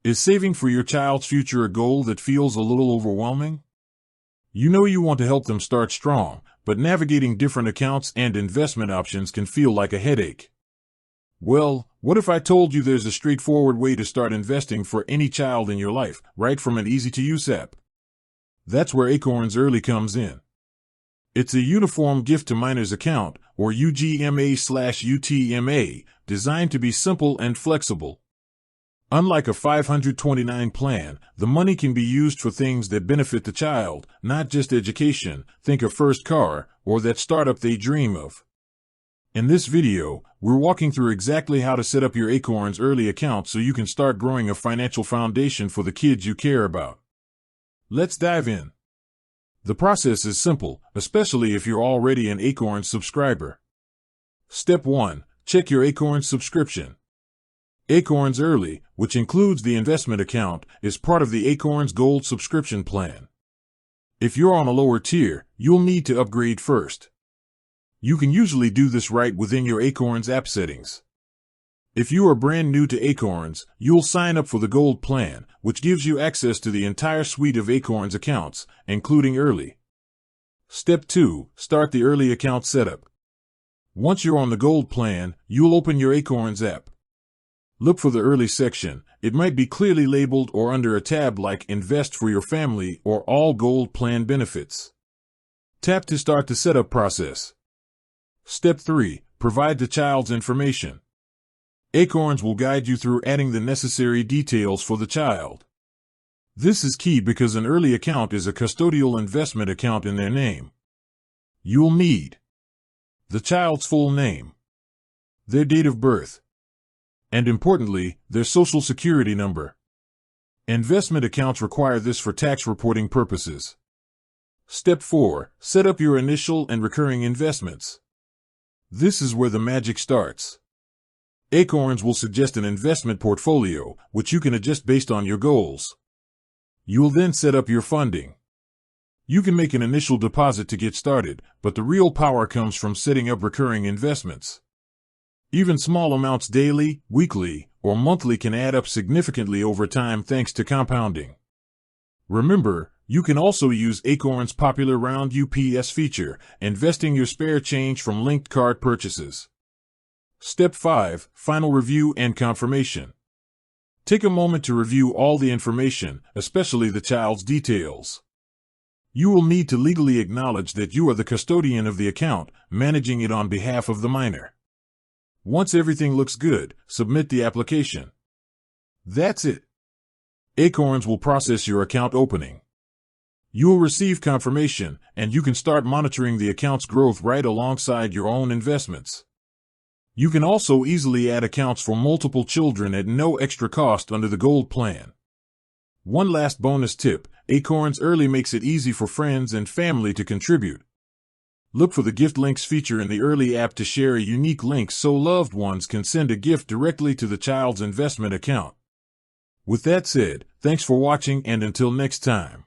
Is saving for your child's future a goal that feels a little overwhelming? You know you want to help them start strong, but navigating different accounts and investment options can feel like a headache. Well, what if I told you there's a straightforward way to start investing for any child in your life, right from an easy-to-use app? That's where Acorns Early comes in. It's a uniform gift to minors account, or UGMA/UTMA, designed to be simple and flexible. Unlike a $529 plan, the money can be used for things that benefit the child, not just education, think a first car, or that startup they dream of. In this video, we're walking through exactly how to set up your Acorns Early account so you can start growing a financial foundation for the kids you care about. Let's dive in. The process is simple, especially if you're already an Acorns subscriber. Step 1. Check your Acorns subscription. Acorns Early, which includes the investment account, is part of the Acorns Gold subscription plan. If you're on a lower tier, you'll need to upgrade first. You can usually do this right within your Acorns app settings. If you are brand new to Acorns, you'll sign up for the Gold plan, which gives you access to the entire suite of Acorns accounts, including Early. Step 2. Start the Early account setup. Once you're on the Gold plan, you'll open your Acorns app. Look for the Early section. It might be clearly labeled or under a tab like Invest for your family or All Gold Plan Benefits. Tap to start the setup process. Step 3. Provide the child's information. Acorns will guide you through adding the necessary details for the child. This is key because an Early account is a custodial investment account in their name. You'll need the child's full name, their date of birth, and importantly, their social security number. Investment accounts require this for tax reporting purposes. Step 4. Set up your initial and recurring investments. This is where the magic starts. Acorns will suggest an investment portfolio, which you can adjust based on your goals. You'll then set up your funding. You can make an initial deposit to get started, but the real power comes from setting up recurring investments. Even small amounts daily, weekly, or monthly can add up significantly over time thanks to compounding. Remember, you can also use Acorns' popular roundups feature, investing your spare change from linked card purchases. Step 5. Final review and confirmation. Take a moment to review all the information, especially the child's details. You will need to legally acknowledge that you are the custodian of the account, managing it on behalf of the minor. Once everything looks good, submit the application. That's it. Acorns will process your account opening. You will receive confirmation, and you can start monitoring the account's growth right alongside your own investments. You can also easily add accounts for multiple children at no extra cost under the Gold plan. One last bonus tip: Acorns Early makes it easy for friends and family to contribute. Look for the Gift Links feature in the Early app to share a unique link so loved ones can send a gift directly to the child's investment account. With that said, thanks for watching, and until next time.